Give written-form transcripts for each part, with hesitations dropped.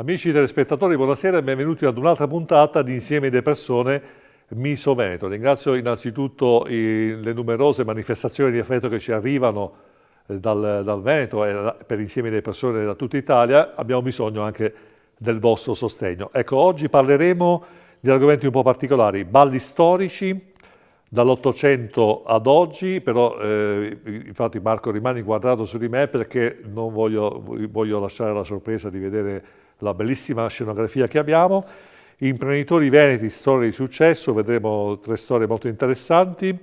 Amici telespettatori, buonasera e benvenuti ad un'altra puntata di Insieme delle Persone Miso Veneto. Ringrazio innanzitutto le numerose manifestazioni di affetto che ci arrivano dal Veneto e per Insieme delle Persone da tutta Italia. Abbiamo bisogno anche del vostro sostegno. Ecco, oggi parleremo di argomenti un po' particolari, balli storici dall'800 ad oggi, però infatti Marco rimane inquadrato su di me perché non voglio lasciare la sorpresa di vedere la bellissima scenografia che abbiamo. Imprenditori veneti, storie di successo, vedremo 3 storie molto interessanti.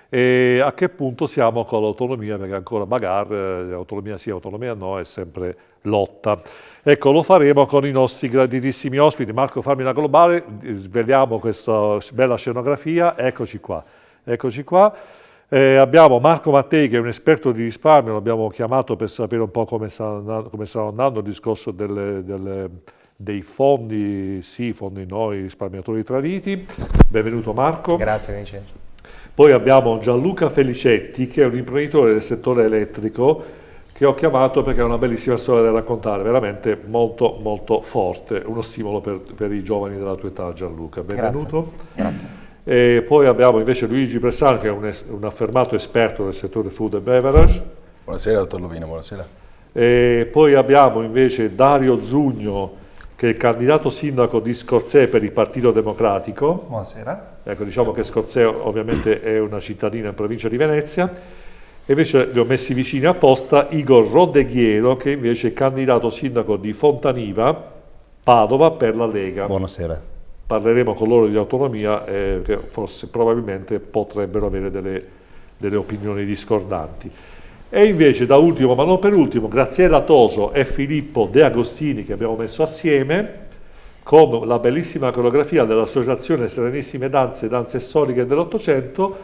E a che punto siamo con l'autonomia, perché ancora bagarre, autonomia sì, autonomia no, è sempre lotta. Ecco, lo faremo con i nostri graditissimi ospiti. Marco, fammi una globale, sveliamo questa bella scenografia, eccoci qua. Eccoci qua. Abbiamo Marco Mattei, che è un esperto di risparmio, l'abbiamo chiamato per sapere un po' come sta andando il discorso dei fondi, sì, fondi noi, risparmiatori traditi. Benvenuto Marco. Grazie Vincenzo. Poi abbiamo Gianluca Felicetti, che è un imprenditore del settore elettrico, che ho chiamato perché ha una bellissima storia da raccontare, veramente molto molto forte, uno stimolo per i giovani della tua età. Gianluca, benvenuto. Grazie. E poi abbiamo invece Luigi Bressan, che è un affermato esperto del settore food and beverage. Buonasera dottor Lovino, buonasera. E poi abbiamo invece Dario Zugno, che è il candidato sindaco di Scorzè per il Partito Democratico. Buonasera. Ecco, diciamo che Scorzè ovviamente è una cittadina in provincia di Venezia. E invece li ho messi vicini apposta Igor Rodeghiero, che invece è candidato sindaco di Fontaniva, Padova, per la Lega. Buonasera. Parleremo con loro di autonomia, che forse probabilmente potrebbero avere delle opinioni discordanti. E invece da ultimo, ma non per ultimo, Graziella Toso e Filippo De Agostini, che abbiamo messo assieme con la bellissima coreografia dell'Associazione Serenissime Danze Storiche dell'Ottocento,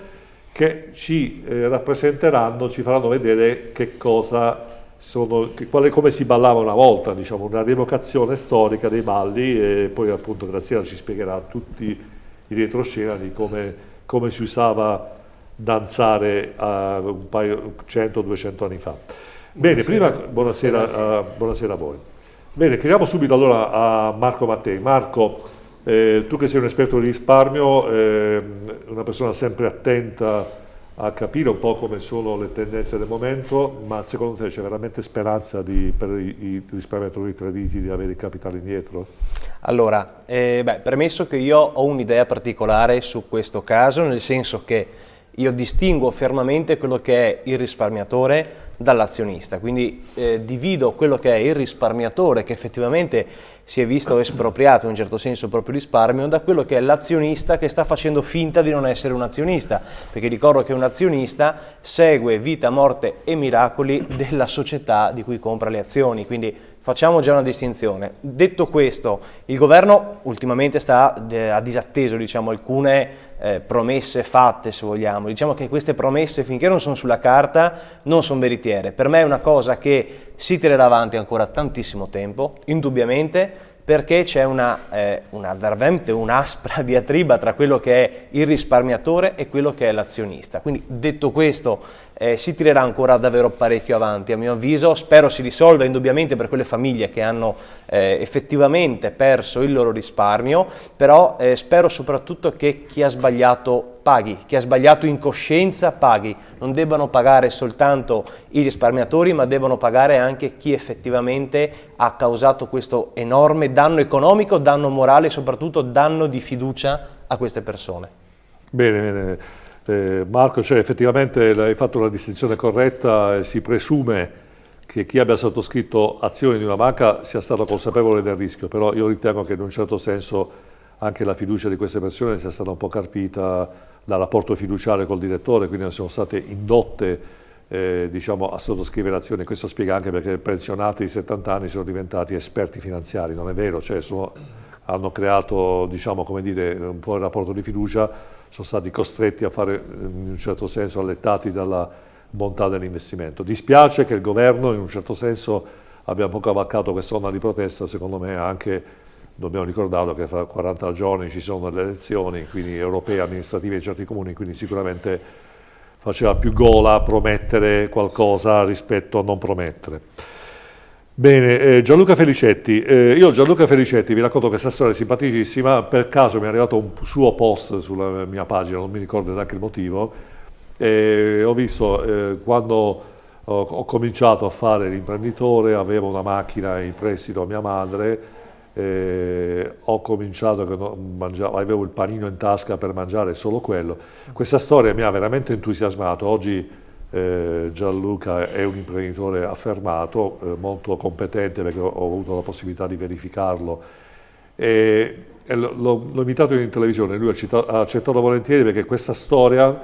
che ci rappresenteranno, ci faranno vedere che cosa sono, come si ballava una volta, diciamo, una rievocazione storica dei balli, e poi appunto Graziella ci spiegherà tutti i retroscena di come si usava danzare a un paio 100-200 anni fa. Bene, prima buonasera a voi. Bene, chiediamo subito allora a Marco Mattei. Marco, tu che sei un esperto di risparmio, una persona sempre attenta a capire un po' come sono le tendenze del momento, ma secondo te c'è veramente speranza per i risparmiatori traditi di avere il capitale indietro? Allora, premesso che io ho un'idea particolare su questo caso, nel senso che io distingo fermamente quello che è il risparmiatore dall'azionista, quindi divido quello che è il risparmiatore, che effettivamente si è visto espropriato in un certo senso il proprio risparmio, da quello che è l'azionista, che sta facendo finta di non essere un azionista, perché ricordo che un azionista segue vita, morte e miracoli della società di cui compra le azioni, quindi facciamo già una distinzione. Detto questo, il governo ultimamente ha disatteso, diciamo, alcune promesse fatte, se vogliamo. Diciamo che queste promesse, finché non sono sulla carta, non sono veritiere. Per me è una cosa che si tirerà avanti ancora tantissimo tempo, indubbiamente, perché c'è veramente un'aspra diatriba tra quello che è il risparmiatore e quello che è l'azionista. Quindi, detto questo, si tirerà ancora davvero parecchio avanti, a mio avviso. Spero si risolva indubbiamente per quelle famiglie che hanno effettivamente perso il loro risparmio, però spero soprattutto che chi ha sbagliato paghi, chi ha sbagliato in coscienza paghi. Non debbano pagare soltanto i risparmiatori, ma debbano pagare anche chi effettivamente ha causato questo enorme danno economico, danno morale e soprattutto danno di fiducia a queste persone. Bene. Marco, cioè effettivamente hai fatto una distinzione corretta, si presume che chi abbia sottoscritto azioni di una banca sia stato consapevole del rischio, però io ritengo che in un certo senso anche la fiducia di queste persone sia stata un po' carpita dal rapporto fiduciario col direttore, quindi non sono state indotte diciamo, a sottoscrivere azioni. Questo spiega anche perché i pensionati di 70 anni sono diventati esperti finanziari, non è vero, cioè hanno creato, diciamo, come dire, un po' il rapporto di fiducia, sono stati costretti a fare, in un certo senso, allettati dalla bontà dell'investimento. Dispiace che il governo, in un certo senso, abbia un po' cavalcato quest'onda di protesta. Secondo me anche, dobbiamo ricordarlo, che fra 40 giorni ci sono le elezioni, quindi europee, amministrative in certi comuni, quindi sicuramente faceva più gola promettere qualcosa rispetto a non promettere. Bene, Gianluca Felicetti. Io Gianluca Felicetti vi racconto questa storia simpaticissima. Per caso mi è arrivato un suo post sulla mia pagina, non mi ricordo neanche il motivo. Ho visto quando ho cominciato a fare l'imprenditore, avevo una macchina in prestito a mia madre, ho cominciato che avevo il panino in tasca per mangiare solo quello. Questa storia mi ha veramente entusiasmato. Oggi Gianluca è un imprenditore affermato, molto competente, perché ho avuto la possibilità di verificarlo, l'ho invitato in televisione. Lui ha accettato volentieri, perché questa storia,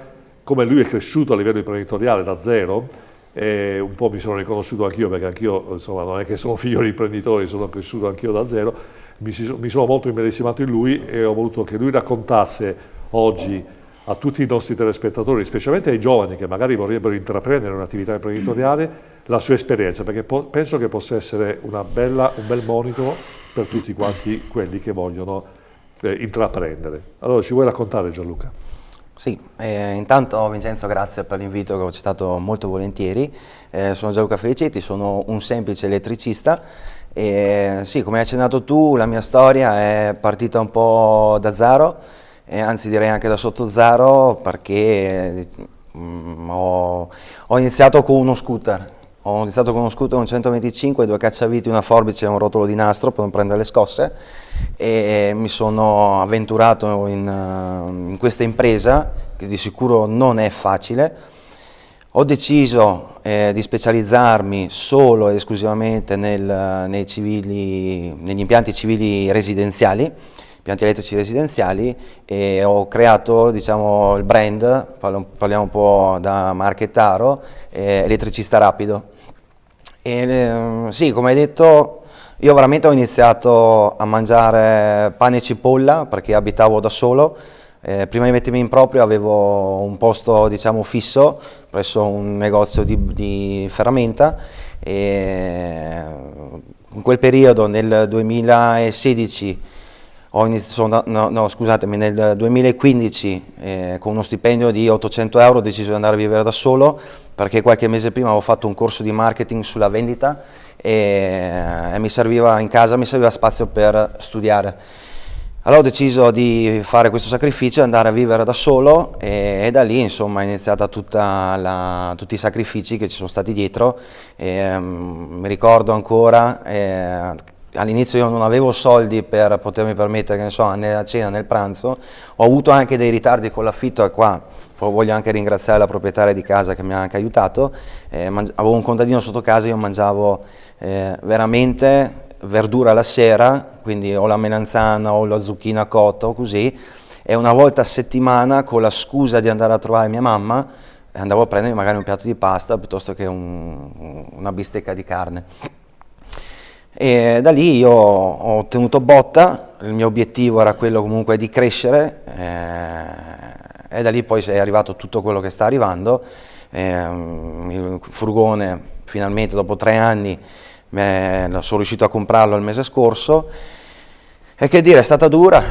come lui è cresciuto a livello imprenditoriale da zero, un po' mi sono riconosciuto anch'io, perché anch'io, insomma, non è che sono figlio di imprenditori, sono cresciuto anch'io da zero. Mi sono molto immedesimato in lui e ho voluto che lui raccontasse oggi a tutti i nostri telespettatori, specialmente ai giovani che magari vorrebbero intraprendere un'attività imprenditoriale, la sua esperienza, perché penso che possa essere un bel monito per tutti quanti quelli che vogliono intraprendere. Allora, ci vuoi raccontare, Gianluca? Sì, intanto Vincenzo, grazie per l'invito che ho accettato molto volentieri. Sono Gianluca Felicetti, sono un semplice elettricista. Sì, come hai accennato tu, la mia storia è partita un po' da zero, anzi direi anche da sotto zero, perché ho iniziato con uno scooter. Ho iniziato con uno scooter, un 125, 2 cacciaviti, una forbice e un rotolo di nastro per non prendere le scosse, e mi sono avventurato in questa impresa, che di sicuro non è facile. Ho deciso di specializzarmi solo ed esclusivamente negli impianti civili residenziali, impianti elettrici residenziali, e ho creato, diciamo, il brand, parliamo un po' da marchettaro, Elettricista Rapido. Sì, come hai detto, io veramente ho iniziato a mangiare pane e cipolla perché abitavo da solo. Prima di mettermi in proprio avevo un posto, diciamo, fisso presso un negozio di ferramenta, e in quel periodo, nel 2016, nel 2015, con uno stipendio di 800 euro, ho deciso di andare a vivere da solo, perché qualche mese prima avevo fatto un corso di marketing sulla vendita e mi serviva in casa, mi serviva spazio per studiare. Allora ho deciso di fare questo sacrificio e andare a vivere da solo, e da lì, insomma, è iniziata tutti i sacrifici che ci sono stati dietro. Mi ricordo ancora, all'inizio io non avevo soldi per potermi permettere, che ne so, nella cena, nel pranzo. Ho avuto anche dei ritardi con l'affitto, e qua voglio anche ringraziare la proprietaria di casa che mi ha anche aiutato. Avevo un contadino sotto casa, io mangiavo veramente verdura la sera, quindi o la melanzana o la zucchina cotta o così, e una volta a settimana, con la scusa di andare a trovare mia mamma, andavo a prendere magari un piatto di pasta piuttosto che una bistecca di carne. E da lì io ho ottenuto botta, il mio obiettivo era quello comunque di crescere, e da lì poi è arrivato tutto quello che sta arrivando. Il furgone finalmente dopo 3 anni sono riuscito a comprarlo il mese scorso, e che dire, è stata dura,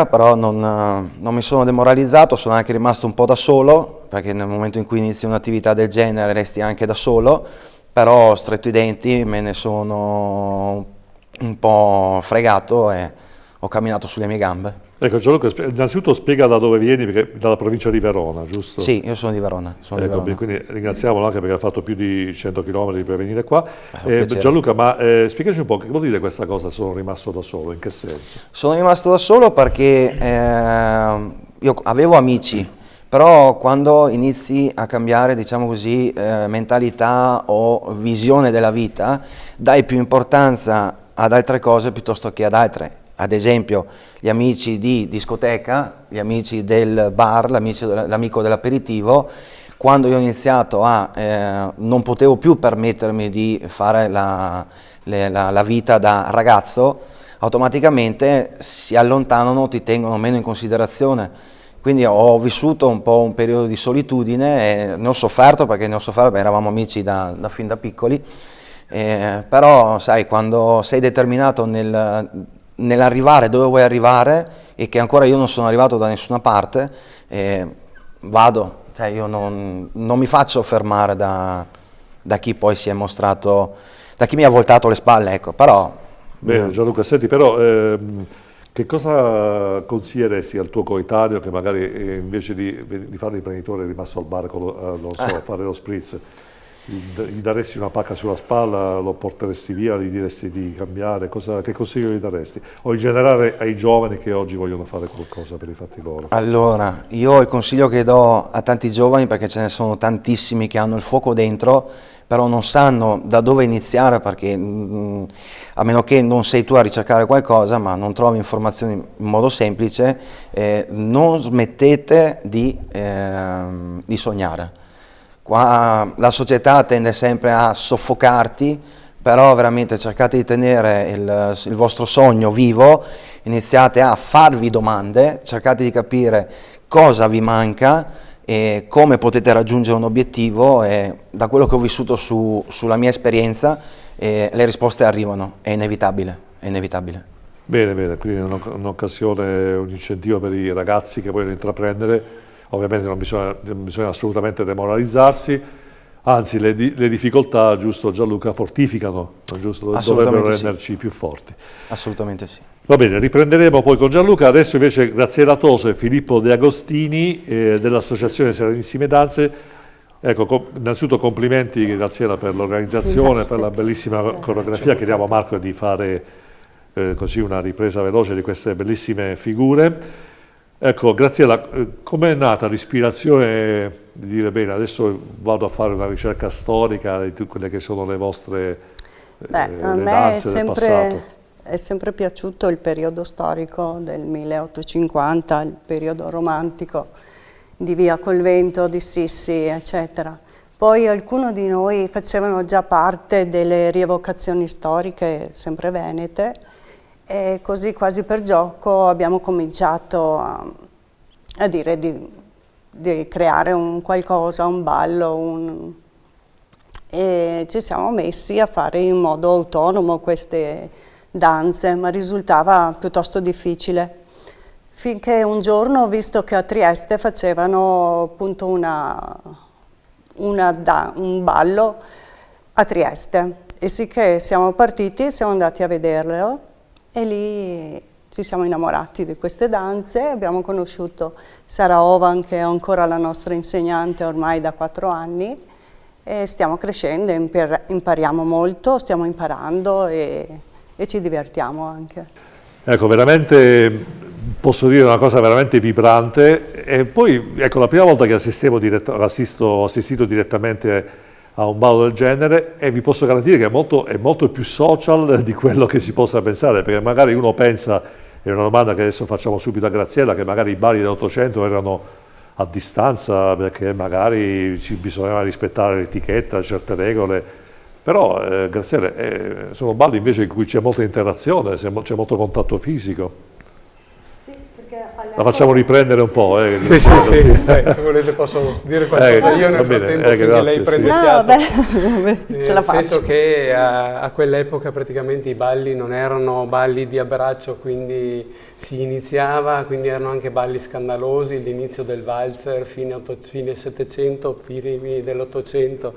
però non mi sono demoralizzato. Sono anche rimasto un po' da solo, perché nel momento in cui inizi un'attività del genere resti anche da solo, però stretto i denti, me ne sono un po' fregato e ho camminato sulle mie gambe. Ecco, Gianluca, innanzitutto spiega da dove vieni, perché dalla provincia di Verona, giusto? Sì, io sono di Verona. Quindi ringraziamolo anche perché ha fatto più di 100 km per venire qua. Gianluca, ma spiegaci un po', che vuol dire questa cosa, sono rimasto da solo, in che senso? Sono rimasto da solo perché io avevo amici, però quando inizi a cambiare, diciamo così, mentalità o visione della vita, dai più importanza ad altre cose piuttosto che ad altre. Ad esempio, gli amici di discoteca, gli amici del bar, l'amico dell'aperitivo. Quando io ho iniziato non potevo più permettermi di fare la vita da ragazzo, automaticamente si allontanano, ti tengono meno in considerazione. Quindi ho vissuto un po' un periodo di solitudine, e ne ho sofferto, perché eravamo amici fin da piccoli, però sai, quando sei determinato nell'arrivare dove vuoi arrivare, e che ancora io non sono arrivato da nessuna parte, vado, cioè io non mi faccio fermare da chi poi si è mostrato, da chi mi ha voltato le spalle, ecco, però... Bene, Gianluca, senti, però che cosa consiglieresti al tuo coetaneo che magari invece di fare l'imprenditore è rimasto al bar non so, a fare lo spritz? Gli daresti una pacca sulla spalla, lo porteresti via, gli diresti di cambiare, che consiglio gli daresti? O in generale ai giovani che oggi vogliono fare qualcosa per i fatti loro? Allora, io il consiglio che do a tanti giovani, perché ce ne sono tantissimi che hanno il fuoco dentro, però non sanno da dove iniziare, perché a meno che non sei tu a ricercare qualcosa, ma non trovi informazioni in modo semplice, non smettete di sognare. Qua la società tende sempre a soffocarti, però veramente cercate di tenere il vostro sogno vivo, iniziate a farvi domande, cercate di capire cosa vi manca e come potete raggiungere un obiettivo, e da quello che ho vissuto sulla mia esperienza le risposte arrivano, è inevitabile, è inevitabile. Bene, bene, quindi è un'occasione, un incentivo per i ragazzi che vogliono intraprendere. Ovviamente non bisogna assolutamente demoralizzarsi, anzi le difficoltà, giusto Gianluca, fortificano, giusto? Dovrebbero renderci più forti. Assolutamente sì. Va bene, riprenderemo poi con Gianluca, adesso invece Graziella Toso e Filippo De Agostini dell'Associazione Serenissime Danze. Ecco, innanzitutto complimenti Graziella per l'organizzazione, per la bellissima coreografia, chiediamo a Marco di fare così una ripresa veloce di queste bellissime figure. Ecco, Graziella, com'è nata l'ispirazione di dire bene, adesso vado a fare una ricerca storica di quelle che sono le vostre a le me danze del passato? È sempre piaciuto il periodo storico del 1850, il periodo romantico di Via col Vento, di Sissi, eccetera. Poi alcuni di noi facevano già parte delle rievocazioni storiche, sempre venete, e così quasi per gioco abbiamo cominciato a dire di creare un qualcosa, un ballo, e ci siamo messi a fare in modo autonomo queste danze, ma risultava piuttosto difficile. Finché un giorno ho visto che a Trieste facevano appunto un ballo a Trieste, e sì che siamo partiti, siamo andati a vederlo. E lì ci siamo innamorati di queste danze, abbiamo conosciuto Sara Ovan, che è ancora la nostra insegnante ormai da 4 anni, e stiamo crescendo, impariamo molto, stiamo imparando e ci divertiamo anche. Ecco, veramente posso dire una cosa veramente vibrante, e poi ecco, la prima volta che ho assistito direttamente a un ballo del genere, e vi posso garantire che è molto più social di quello che si possa pensare, perché magari uno pensa, è una domanda che adesso facciamo subito a Graziella, che magari i balli dell'Ottocento erano a distanza perché magari bisognava rispettare l'etichetta, certe regole, però Graziella, sono balli invece in cui c'è molta interazione, c'è molto contatto fisico. La facciamo riprendere un po'. Sì. Se volete posso dire qualcosa io nel frattempo finché lei prende fiato. Ce la faccio. Nel senso che a quell'epoca praticamente i balli non erano balli di abbraccio, quindi si iniziava, quindi erano anche balli scandalosi, l'inizio del valzer, fine 700, primi dell'800.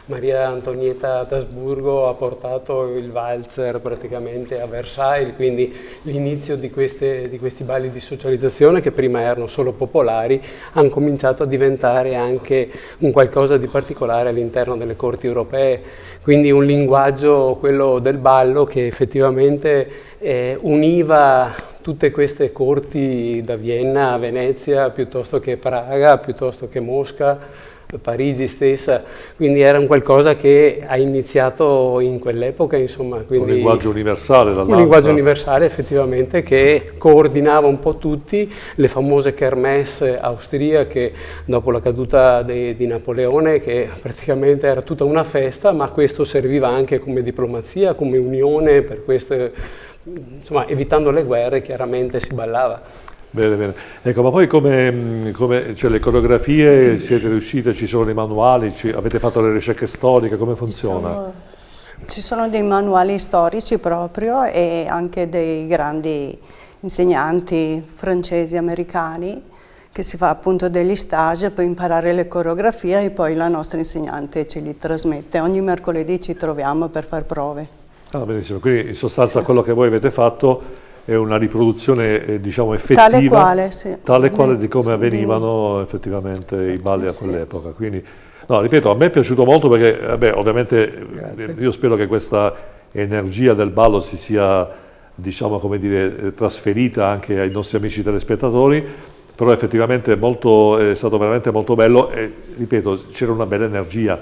Maria Antonietta d'Asburgo ha portato il valzer praticamente a Versailles, quindi l'inizio di questi balli di socializzazione, che prima erano solo popolari, hanno cominciato a diventare anche un qualcosa di particolare all'interno delle corti europee, quindi un linguaggio, quello del ballo, che effettivamente univa tutte queste corti, da Vienna a Venezia, piuttosto che Praga, piuttosto che Mosca, Parigi stessa, quindi era un qualcosa che ha iniziato in quell'epoca, insomma. Quindi un linguaggio universale, un linguaggio universale effettivamente, che coordinava un po' tutti, le famose kermesse austriache dopo la caduta di Napoleone, che praticamente era tutta una festa, ma questo serviva anche come diplomazia, come unione, per queste, insomma, evitando le guerre chiaramente si ballava. Bene, bene. Ecco, ma poi cioè, le coreografie siete riuscite, ci sono dei manuali, avete fatto le ricerche storiche, come funziona? Ci sono dei manuali storici proprio, e anche dei grandi insegnanti francesi, americani, che si fa appunto degli stage per imparare le coreografie e poi la nostra insegnante ce li trasmette. Ogni mercoledì ci troviamo per fare prove. Ah, benissimo, quindi in sostanza quello che voi avete fatto è una riproduzione diciamo effettiva, tale quale di come avvenivano effettivamente i balli a quell'epoca. Quindi, no, ripeto, a me è piaciuto molto perché vabbè, ovviamente io spero che questa energia del ballo si sia, diciamo, come dire, trasferita anche ai nostri amici telespettatori, però effettivamente è stato veramente molto bello e, ripeto, c'era una bella energia,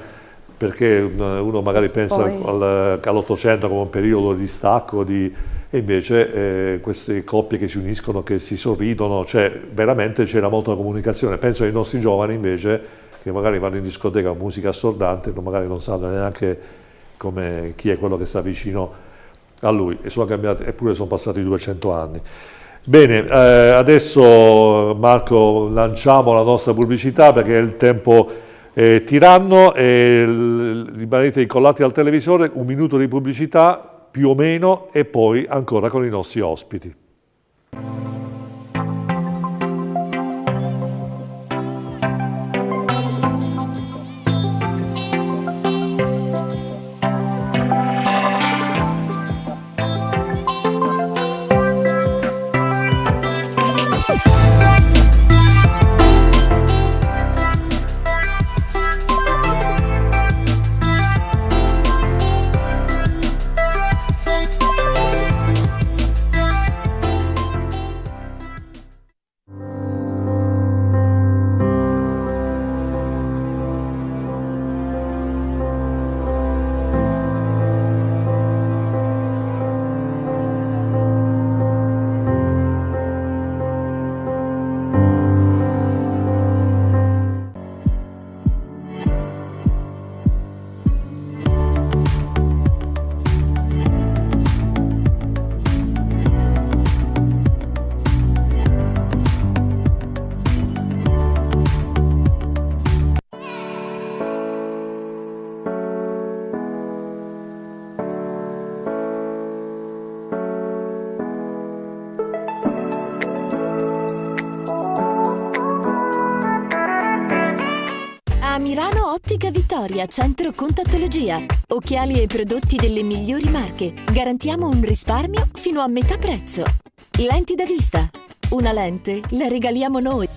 perché uno magari pensa all'Ottocento come un periodo di distacco, e invece queste coppie che si uniscono, che si sorridono, cioè veramente c'era molta comunicazione. Penso ai nostri giovani invece, che magari vanno in discoteca con musica assordante, magari non sanno neanche chi è quello che sta vicino a lui, e sono cambiati, eppure sono passati 200 anni. Bene, adesso Marco lanciamo la nostra pubblicità perché il tempo è tiranno e rimanete incollati al televisore, un minuto di pubblicità più o meno e poi ancora con i nostri ospiti. Ottica Vittoria, centro contattologia. Occhiali e prodotti delle migliori marche. Garantiamo un risparmio fino a metà prezzo. Lenti da vista. Una lente la regaliamo noi.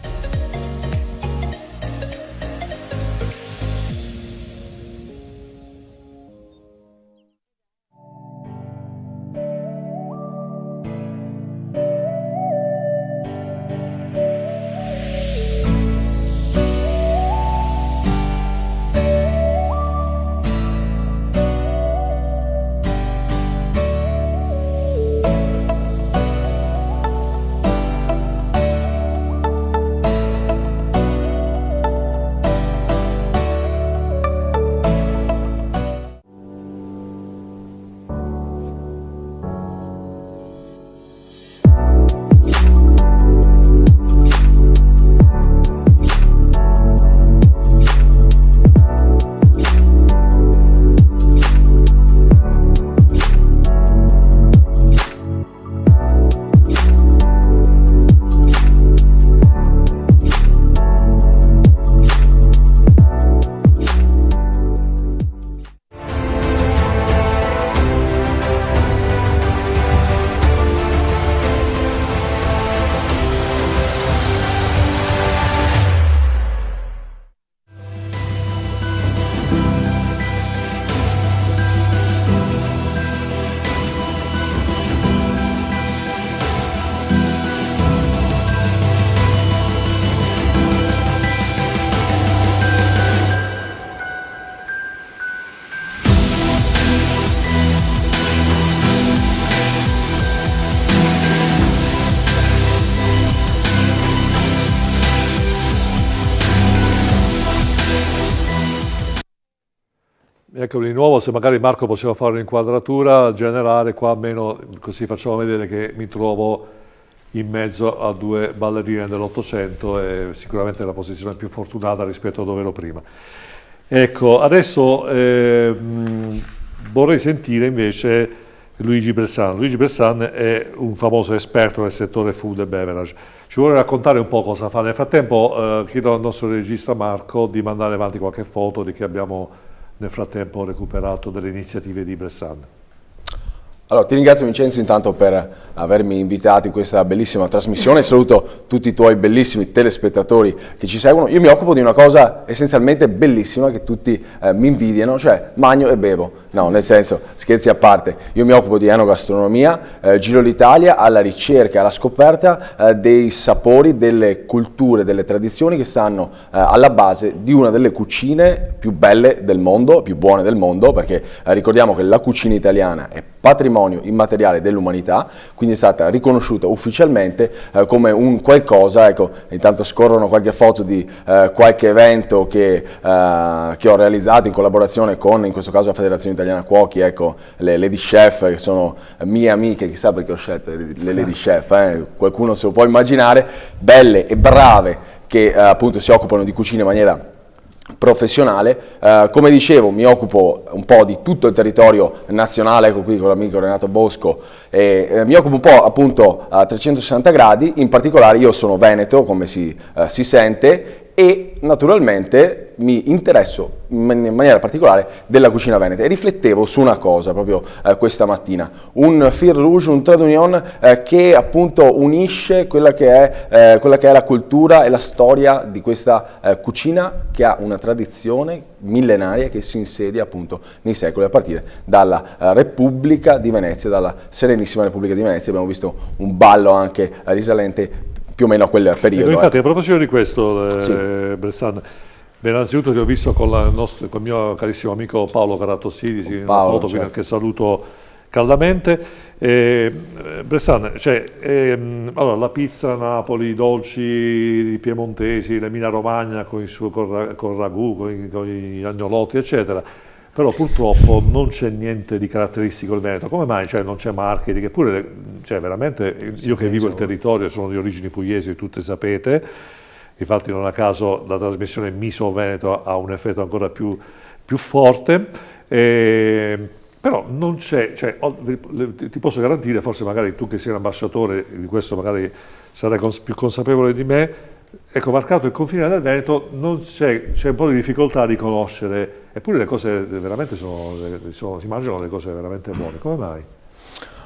Ecco di nuovo, se magari Marco possiamo fare un'inquadratura generale, qua almeno così facciamo vedere che mi trovo in mezzo a due ballerine dell'Ottocento e sicuramente è la posizione più fortunata rispetto a dove ero prima. Ecco, adesso vorrei sentire invece Luigi Bressan. Luigi Bressan è un famoso esperto nel settore food e beverage. Ci vuole raccontare un po' cosa fa? Nel frattempo chiedo al nostro regista Marco di mandare avanti qualche foto di che abbiamo nel frattempo recuperato delle iniziative di Bressan. Allora, ti ringrazio Vincenzo intanto per avermi invitato in questa bellissima trasmissione, saluto tutti i tuoi bellissimi telespettatori che ci seguono. Io mi occupo di una cosa essenzialmente bellissima che tutti mi invidiano, cioè mangio e bevo. No, nel senso, scherzi a parte, io mi occupo di enogastronomia, giro l'Italia alla ricerca, alla scoperta dei sapori, delle culture, delle tradizioni che stanno alla base di una delle cucine più belle del mondo, più buone del mondo, perché ricordiamo che la cucina italiana è patrimonio immateriale dell'umanità, quindi è stata riconosciuta ufficialmente come un qualcosa. Ecco, intanto scorrono qualche foto di qualche evento che ho realizzato in collaborazione con, in questo caso, la Federazione Italiana Cuochi, ecco, le Lady Chef, che sono mie amiche, chissà perché ho scelto le Lady Chef, qualcuno se lo può immaginare, belle e brave, che appunto si occupano di cucina in maniera professionale. Come dicevo, mi occupo un po' di tutto il territorio nazionale, ecco qui con l'amico Renato Bosco, mi occupo un po' appunto a 360 gradi, in particolare io sono veneto, come si sente, e naturalmente mi interesso in maniera particolare della cucina veneta e riflettevo su una cosa proprio questa mattina, un fil rouge, un trait d'union che appunto unisce quella che è la cultura e la storia di questa cucina che ha una tradizione millenaria che si insedia appunto nei secoli, a partire dalla Repubblica di Venezia, dalla Serenissima Repubblica di Venezia. Abbiamo visto un ballo anche risalente più o meno a quel periodo. Ecco, infatti, a proposito di questo, sì. Bressan, innanzitutto ti ho visto con il mio carissimo amico Paolo Carattosidis, una foto, certo, che saluto caldamente. Bressan, cioè, allora, la pizza Napoli, i dolci piemontesi, l'Emilia Romagna con il ragù, con gli agnolotti, eccetera. Però purtroppo non c'è niente di caratteristico del Veneto. Come mai? Cioè, non c'è marketing, eppure, cioè, veramente, io che vivo il territorio, sono di origini pugliesi, tutte sapete, infatti non a caso la trasmissione Miso Veneto ha un effetto ancora più forte, però non c'è, cioè, ti posso garantire, forse magari tu che sei un ambasciatore di questo magari sarai più consapevole di me, ecco, varcato il confine del Veneto c'è un po' di difficoltà a riconoscere, eppure le cose veramente si mangiano le cose veramente buone. Come mai?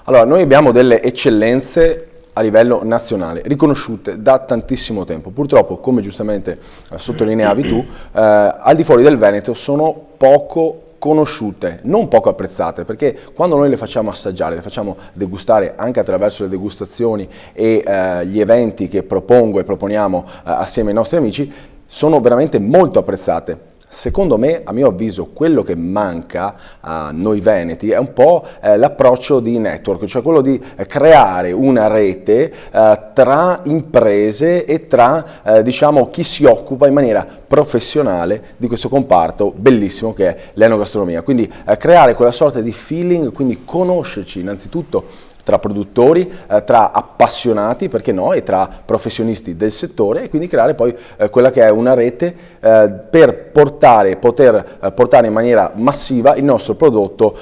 Allora, noi abbiamo delle eccellenze a livello nazionale, riconosciute da tantissimo tempo. Purtroppo, come giustamente sottolineavi tu, al di fuori del Veneto sono poco conosciute, non poco apprezzate, perché quando noi le facciamo assaggiare, le facciamo degustare anche attraverso le degustazioni e gli eventi che propongo e proponiamo assieme ai nostri amici, sono veramente molto apprezzate. Secondo me, a mio avviso, quello che manca a noi veneti è un po' l'approccio di network, cioè quello di creare una rete tra imprese e tra diciamo, chi si occupa in maniera professionale di questo comparto bellissimo che è l'enogastronomia. Quindi creare quella sorta di feeling, quindi conoscerci innanzitutto tra produttori, tra appassionati, perché no, e tra professionisti del settore, e quindi creare poi quella che è una rete per poter portare in maniera massiva il nostro prodotto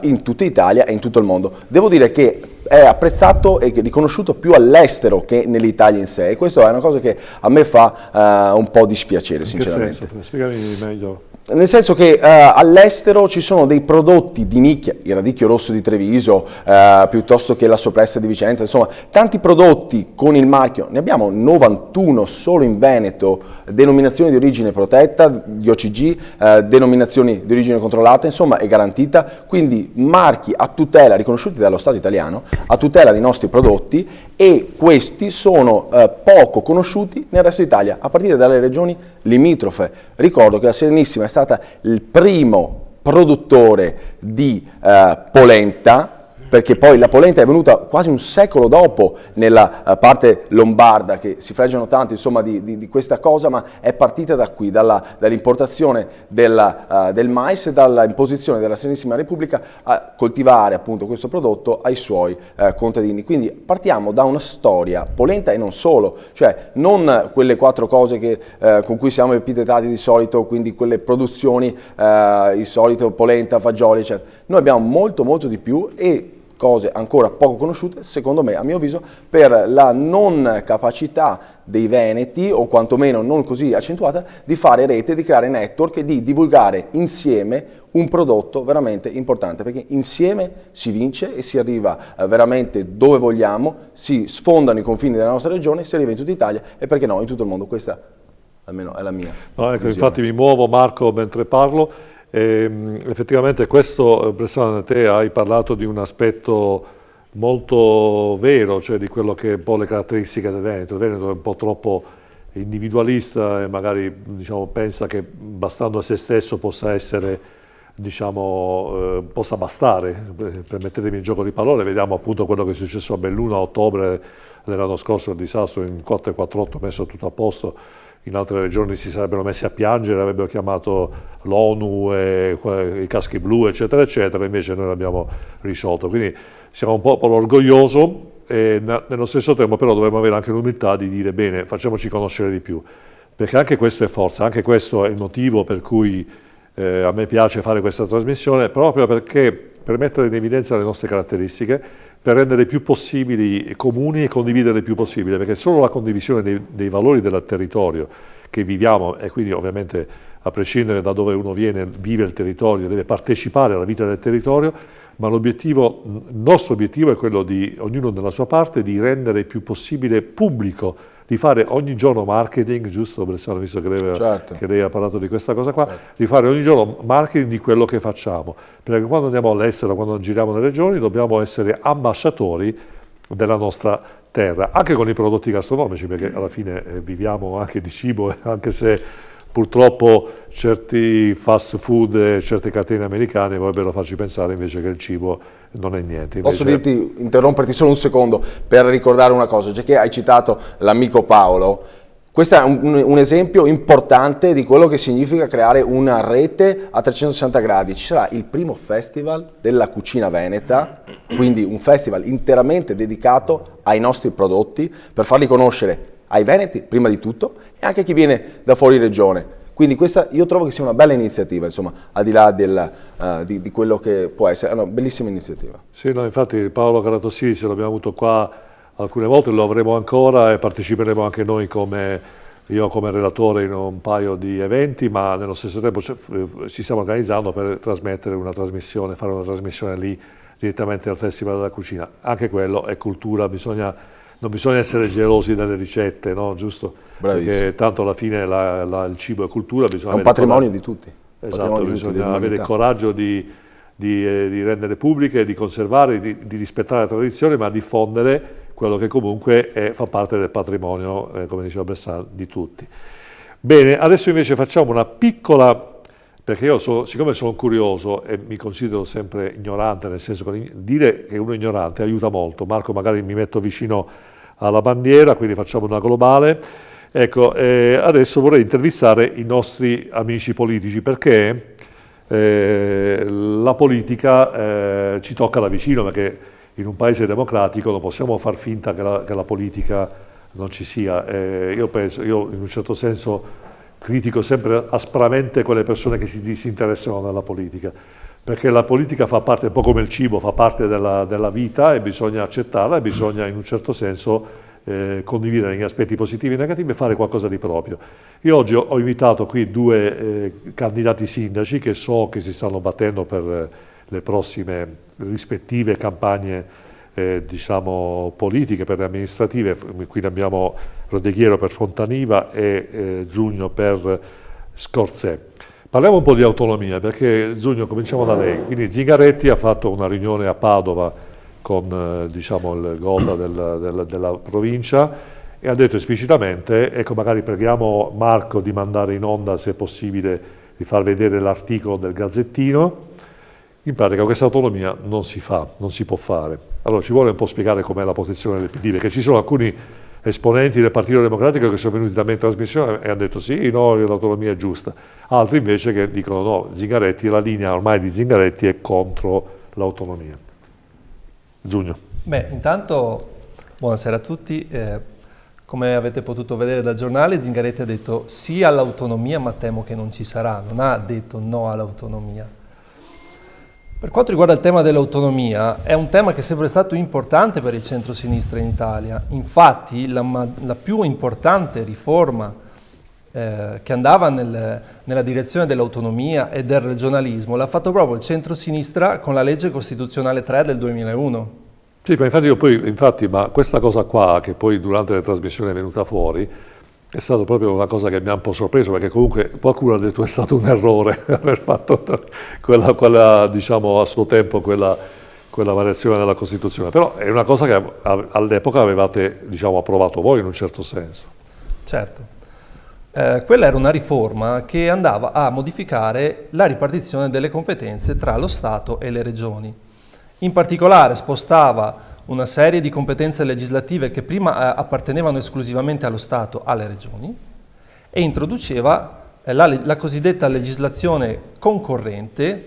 in tutta Italia e in tutto il mondo. Devo dire che è apprezzato e riconosciuto più all'estero che nell'Italia in sé, e questo è una cosa che a me fa un po' dispiacere, sinceramente. In che senso? Spiegami meglio. Nel senso che all'estero ci sono dei prodotti di nicchia, il radicchio rosso di Treviso, piuttosto che la soppressa di Vicenza, insomma tanti prodotti con il marchio, ne abbiamo 91 solo in Veneto, denominazioni di origine protetta, di OCG, denominazioni di origine controllata, insomma è garantita, quindi marchi a tutela, riconosciuti dallo Stato italiano, a tutela dei nostri prodotti, e questi sono poco conosciuti nel resto d'Italia, a partire dalle regioni limitrofe. Ricordo che la Serenissima è stata il primo produttore di polenta, perché poi la polenta è venuta quasi un secolo dopo nella parte lombarda, che si fregiano tanto insomma di questa cosa, ma è partita da qui, dall'importazione del mais e dall'imposizione della Serenissima Repubblica a coltivare appunto questo prodotto ai suoi contadini. Quindi partiamo da una storia, polenta e non solo, cioè non quelle 4 cose con cui siamo epitetati di solito, quindi quelle produzioni, il solito polenta, fagioli, eccetera. Noi abbiamo molto di più, e cose ancora poco conosciute, secondo me, a mio avviso, per la non capacità dei veneti, o quantomeno non così accentuata, di fare rete, di creare network e di divulgare insieme un prodotto veramente importante, perché insieme si vince e si arriva veramente dove vogliamo, si sfondano i confini della nostra regione, si arriva in tutta Italia e perché no, in tutto il mondo. Questa almeno è la mia visione. Infatti mi muovo, Marco, mentre parlo. Effettivamente questo, Bressane, te hai parlato di un aspetto molto vero, cioè di quello che è un po' le caratteristiche del Veneto. Il Veneto è un po' troppo individualista e magari pensa che bastando a se stesso possa essere, possa bastare, permettetemi il gioco di parole. Vediamo appunto quello che è successo a Belluno a ottobre dell'anno scorso, il disastro in 448 messo tutto a posto. In altre regioni si sarebbero messi a piangere, avrebbero chiamato l'ONU, i caschi blu, eccetera, eccetera, invece noi l'abbiamo risolto. Quindi siamo un po' orgoglioso e nello stesso tempo però dovremmo avere anche l'umiltà di dire bene, facciamoci conoscere di più, perché anche questo è forza, anche questo è il motivo per cui a me piace fare questa trasmissione, proprio perché per mettere in evidenza le nostre caratteristiche, per rendere più possibili comuni e condividere il più possibile, perché solo la condivisione dei valori del territorio che viviamo, e quindi ovviamente a prescindere da dove uno vive il territorio, deve partecipare alla vita del territorio, ma il nostro obiettivo è quello di, ognuno nella sua parte, di rendere il più possibile pubblico, di fare ogni giorno marketing, giusto Bressane, visto che lei ha parlato di questa cosa qua, di fare ogni giorno marketing di quello che facciamo, perché quando andiamo all'estero, quando giriamo nelle regioni, dobbiamo essere ambasciatori della nostra terra, anche con i prodotti gastronomici, perché alla fine viviamo anche di cibo, anche se purtroppo certi fast food e certe catene americane vorrebbero farci pensare invece che il cibo non è niente. Posso interromperti solo un secondo per ricordare una cosa, già che hai citato l'amico Paolo. Questo è un esempio importante di quello che significa creare una rete a 360 gradi. Ci sarà il primo festival della cucina veneta, quindi un festival interamente dedicato ai nostri prodotti per farli conoscere ai veneti prima di tutto e anche a chi viene da fuori regione. Quindi questa io trovo che sia una bella iniziativa, insomma, al di là di quello che può essere, è una bellissima iniziativa. Sì, no, infatti Paolo Caratossilis l'abbiamo avuto qua alcune volte, lo avremo ancora e parteciperemo anche noi io come relatore in un paio di eventi, ma nello stesso tempo ci stiamo organizzando per trasmettere una trasmissione, fare una trasmissione lì direttamente al Festival della Cucina. Anche quello è cultura, non bisogna essere gelosi delle ricette, no? Giusto? Bravissimo. Perché tanto alla fine il cibo è cultura, bisogna è un patrimonio di tutti. Esatto, bisogna avere il coraggio di rendere pubbliche, di conservare, di rispettare la tradizione, ma diffondere quello che comunque fa parte del patrimonio, come diceva Bressane, di tutti. Bene, adesso invece facciamo una piccola, perché io siccome sono curioso e mi considero sempre ignorante, nel senso che dire che uno è ignorante aiuta molto. Marco, magari mi metto vicino alla bandiera, quindi facciamo una globale. Ecco, adesso vorrei intervistare i nostri amici politici, perché la politica ci tocca da vicino, perché in un paese democratico non possiamo far finta che la politica non ci sia. Io in un certo senso critico sempre aspramente quelle persone che si disinteressano della politica, perché la politica fa parte, un po' come il cibo, fa parte della vita e bisogna accettarla e bisogna in un certo senso condividere gli aspetti positivi e negativi e fare qualcosa di proprio. Io oggi ho invitato qui due candidati sindaci che so che si stanno battendo per le prossime rispettive campagne politiche, per le amministrative. Qui abbiamo Rodeghiero per Fontaniva e Zugno per Scorzè. Parliamo un po' di autonomia, perché Zugno, cominciamo da lei. Quindi Zingaretti ha fatto una riunione a Padova con il Gota della provincia e ha detto esplicitamente, ecco, magari preghiamo Marco di mandare in onda, se è possibile, di far vedere l'articolo del Gazzettino. In pratica questa autonomia non si fa, non si può fare. Allora ci vuole un po' spiegare com'è la posizione del PD, perché ci sono alcuni esponenti del Partito Democratico che sono venuti da me in trasmissione e hanno detto sì, no, l'autonomia è giusta. Altri invece che dicono no, Zingaretti, la linea ormai di Zingaretti è contro l'autonomia. Zugno. Beh, intanto buonasera a tutti. Come avete potuto vedere dal giornale, Zingaretti ha detto sì all'autonomia, ma temo che non ci sarà. Non ha detto no all'autonomia. Per quanto riguarda il tema dell'autonomia, è un tema che è sempre stato importante per il centro-sinistra in Italia. Infatti la più importante riforma che andava nella direzione dell'autonomia e del regionalismo l'ha fatto proprio il centro-sinistra con la legge costituzionale 3 del 2001. Sì, ma questa cosa qua, che poi durante le trasmissioni è venuta fuori, è stata proprio una cosa che mi ha un po' sorpreso, perché comunque qualcuno ha detto che è stato un errore aver fatto diciamo, a suo tempo quella variazione della Costituzione, però è una cosa che all'epoca avevate, diciamo, approvato voi in un certo senso. Certo. Quella era una riforma che andava a modificare la ripartizione delle competenze tra lo Stato e le regioni. In particolare spostava una serie di competenze legislative che prima appartenevano esclusivamente allo Stato alle regioni e introduceva la cosiddetta legislazione concorrente,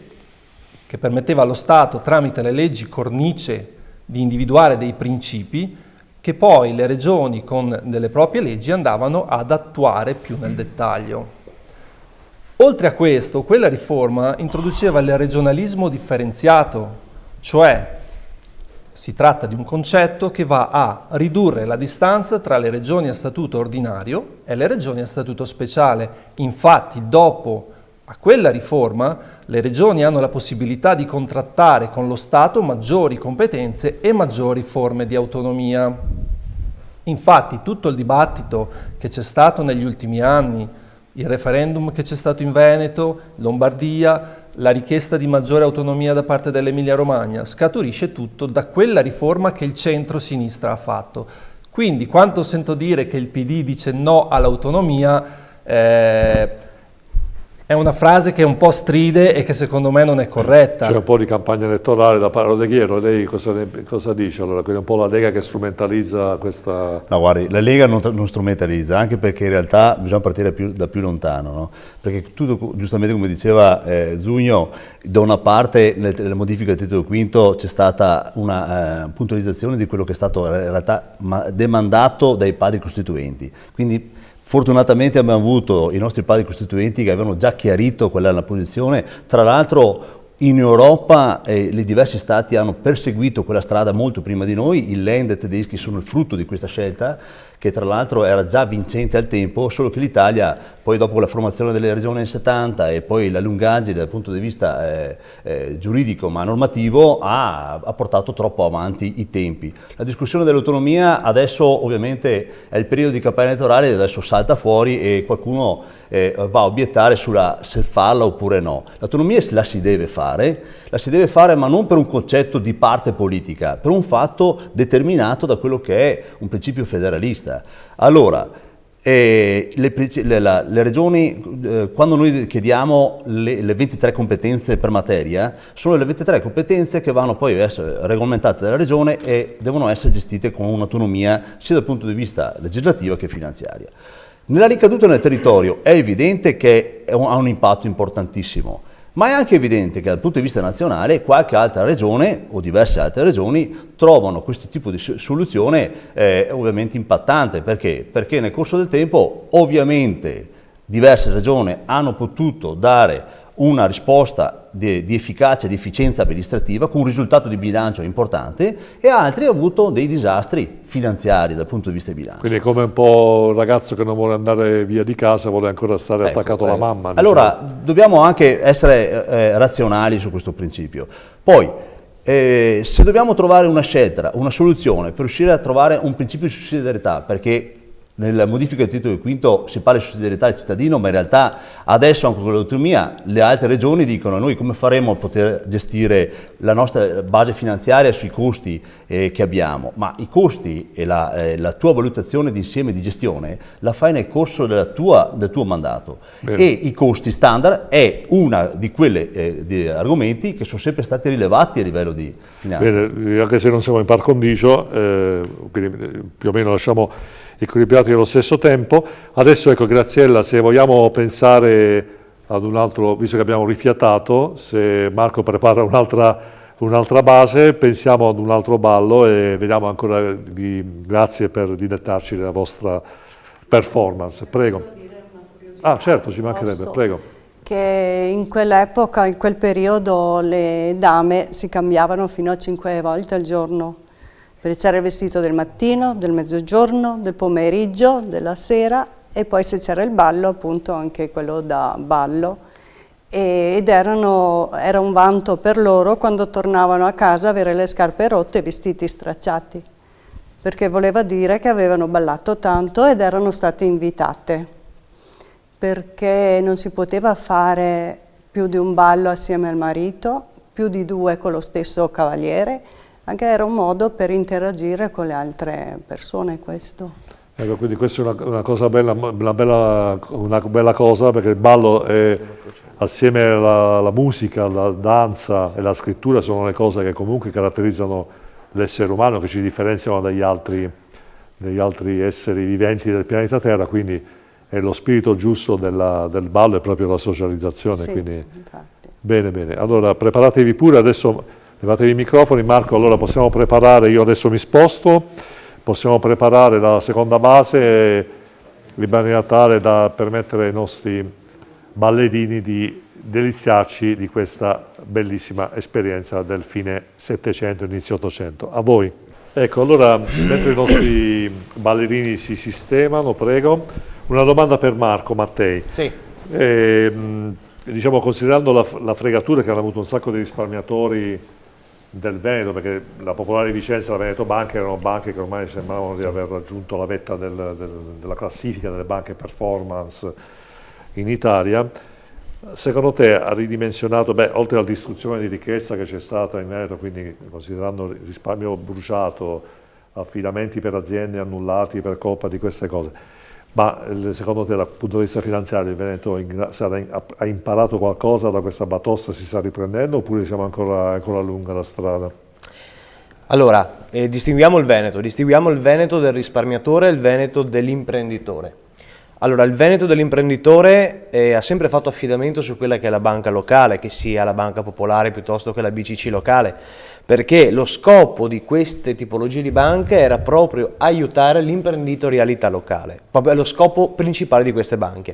che permetteva allo Stato, tramite le leggi cornice, di individuare dei principi che poi le regioni con delle proprie leggi andavano ad attuare più nel dettaglio. Oltre a questo, quella riforma introduceva il regionalismo differenziato, cioè si tratta di un concetto che va a ridurre la distanza tra le regioni a statuto ordinario e le regioni a statuto speciale. Infatti, dopo a quella riforma, le regioni hanno la possibilità di contrattare con lo Stato maggiori competenze e maggiori forme di autonomia. Infatti, tutto il dibattito che c'è stato negli ultimi anni, il referendum che c'è stato in Veneto, Lombardia, la richiesta di maggiore autonomia da parte dell'Emilia-Romagna, scaturisce tutto da quella riforma che il centro-sinistra ha fatto. Quindi, quando sento dire che il PD dice no all'autonomia, è una frase che un po' stride e che secondo me non è corretta. C'è un po' di campagna elettorale da parte di Chiero, lei cosa dice? Allora, quindi è un po' la Lega che strumentalizza questa... No, guardi, la Lega non strumentalizza, anche perché in realtà bisogna partire da più lontano, no? Perché tutto, giustamente come diceva Zugno, da una parte nella modifica del titolo quinto c'è stata una puntualizzazione di quello che è stato in realtà demandato dai padri costituenti, quindi fortunatamente abbiamo avuto i nostri padri costituenti che avevano già chiarito qual era la posizione. Tra l'altro in Europa i diversi stati hanno perseguito quella strada molto prima di noi, i Länder tedeschi sono il frutto di questa scelta, che tra l'altro era già vincente al tempo, solo che l'Italia poi dopo la formazione delle regioni nel 70 e poi la lungaggine dal punto di vista giuridico ma normativo ha portato troppo avanti i tempi. La discussione dell'autonomia adesso ovviamente è il periodo di campagna elettorale, adesso salta fuori e qualcuno va a obiettare se farla oppure no. L'autonomia la si deve fare ma non per un concetto di parte politica, per un fatto determinato da quello che è un principio federalista. Allora, le regioni, quando noi chiediamo le 23 competenze per materia, sono le 23 competenze che vanno poi a essere regolamentate dalla regione e devono essere gestite con un'autonomia sia dal punto di vista legislativo che finanziaria. Nella ricaduta nel territorio è evidente che ha un impatto importantissimo, ma è anche evidente che dal punto di vista nazionale qualche altra regione o diverse altre regioni trovano questo tipo di soluzione ovviamente impattante. Perché? Perché nel corso del tempo ovviamente diverse regioni hanno potuto dare una risposta di efficacia e di efficienza amministrativa con un risultato di bilancio importante e altri hanno avuto dei disastri finanziari dal punto di vista di bilancio. Quindi è come un po' un ragazzo che non vuole andare via di casa, vuole ancora stare attaccato alla mamma. Allora, dobbiamo anche essere razionali su questo principio. Poi, se dobbiamo trovare una scelta, una soluzione per riuscire a trovare un principio di sussidiarietà, perché nella modifica del titolo quinto si parla di sussidiarietà del cittadino, ma in realtà adesso anche con l'autonomia le altre regioni dicono noi come faremo a poter gestire la nostra base finanziaria sui costi che abbiamo, ma i costi e la tua valutazione di insieme di gestione la fai nel corso del tuo mandato. Bene. E i costi standard è una di quelle di argomenti che sono sempre stati rilevati a livello di finanza. Bene, anche se non siamo in par condicio, quindi più o meno lasciamo equilibrati allo stesso tempo. Adesso ecco Graziella, se vogliamo pensare ad un altro, visto che abbiamo rifiatato, se Marco prepara un'altra base, pensiamo ad un altro ballo e vediamo ancora, grazie per dilettarci della vostra performance, prego. Ah certo, ci mancherebbe, prego. perché in quell'epoca, in quel periodo, le dame si cambiavano fino a 5 volte al giorno. Perché c'era il vestito del mattino, del mezzogiorno, del pomeriggio, della sera e poi se c'era il ballo, appunto anche quello da ballo. Ed era un vanto per loro quando tornavano a casa avere le scarpe rotte e i vestiti stracciati, perché voleva dire che avevano ballato tanto ed erano state invitate, perché non si poteva fare più di un ballo assieme al marito, più di 2 con lo stesso cavaliere, anche era un modo per interagire con le altre persone questo. Ecco, quindi questa è una cosa bella, una bella cosa, perché il ballo è, assieme alla musica, la danza e la scrittura sono le cose che comunque caratterizzano l'essere umano, che ci differenziano dagli altri esseri viventi del pianeta Terra, quindi è lo spirito giusto del ballo è proprio la socializzazione. Sì, quindi infatti. Bene, bene. Allora preparatevi pure, adesso levatevi i microfoni. Marco, allora possiamo preparare, io adesso mi sposto, possiamo preparare la seconda base in maniera tale da permettere ai nostri ballerini di deliziarci di questa bellissima esperienza del fine Settecento, inizio Ottocento. A voi. Ecco, allora, mentre i nostri ballerini si sistemano, prego, una domanda per Marco Mattei. Sì. Diciamo, considerando la fregatura che hanno avuto un sacco di risparmiatori del Veneto, perché la Popolare di Vicenza e la Veneto Banca erano banche che ormai sembravano di aver raggiunto la vetta della classifica delle banche performance in Italia. Secondo te ha ridimensionato, oltre alla distruzione di ricchezza che c'è stata in Veneto, quindi considerando il risparmio bruciato, affidamenti per aziende annullati per colpa di queste cose, ma secondo te dal punto di vista finanziario il Veneto ha imparato qualcosa da questa batosta, si sta riprendendo oppure siamo ancora lunga la strada? Allora, distinguiamo il Veneto del risparmiatore e il Veneto dell'imprenditore. Allora, il Veneto dell'imprenditore ha sempre fatto affidamento su quella che è la banca locale, che sia la banca popolare piuttosto che la BCC locale, perché lo scopo di queste tipologie di banche era proprio aiutare l'imprenditorialità locale, proprio lo scopo principale di queste banche.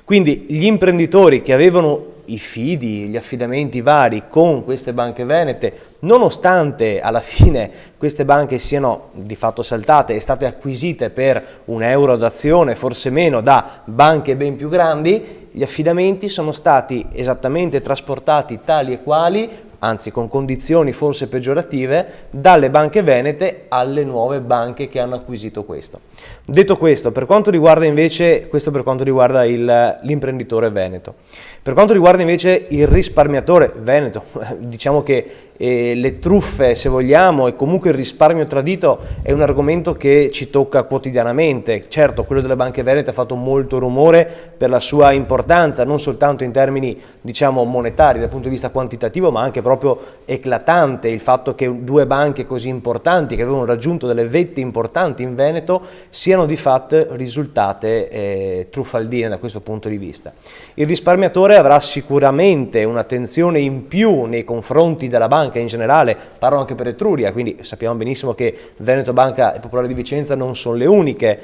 Quindi gli imprenditori che avevano i fidi, gli affidamenti vari con queste banche venete, nonostante alla fine queste banche siano di fatto saltate e state acquisite per €1 d'azione, forse meno, da banche ben più grandi, gli affidamenti sono stati esattamente trasportati tali e quali, anzi con condizioni forse peggiorative, dalle banche venete alle nuove banche che hanno acquisito questo. Detto questo, per quanto riguarda invece, questo per quanto riguarda l'imprenditore veneto. Per quanto riguarda invece il risparmiatore veneto, diciamo che le truffe, se vogliamo, e comunque il risparmio tradito è un argomento che ci tocca quotidianamente. Certo, quello delle banche venete ha fatto molto rumore per la sua importanza, non soltanto in termini, diciamo, monetari, dal punto di vista quantitativo, ma anche proprio eclatante il fatto che 2 banche così importanti, che avevano raggiunto delle vette importanti in Veneto, siano di fatto risultate truffaldine da questo punto di vista. Il risparmiatore avrà sicuramente un'attenzione in più nei confronti della banca in generale, parlo anche per Etruria, quindi sappiamo benissimo che Veneto Banca e Popolare di Vicenza non sono le uniche,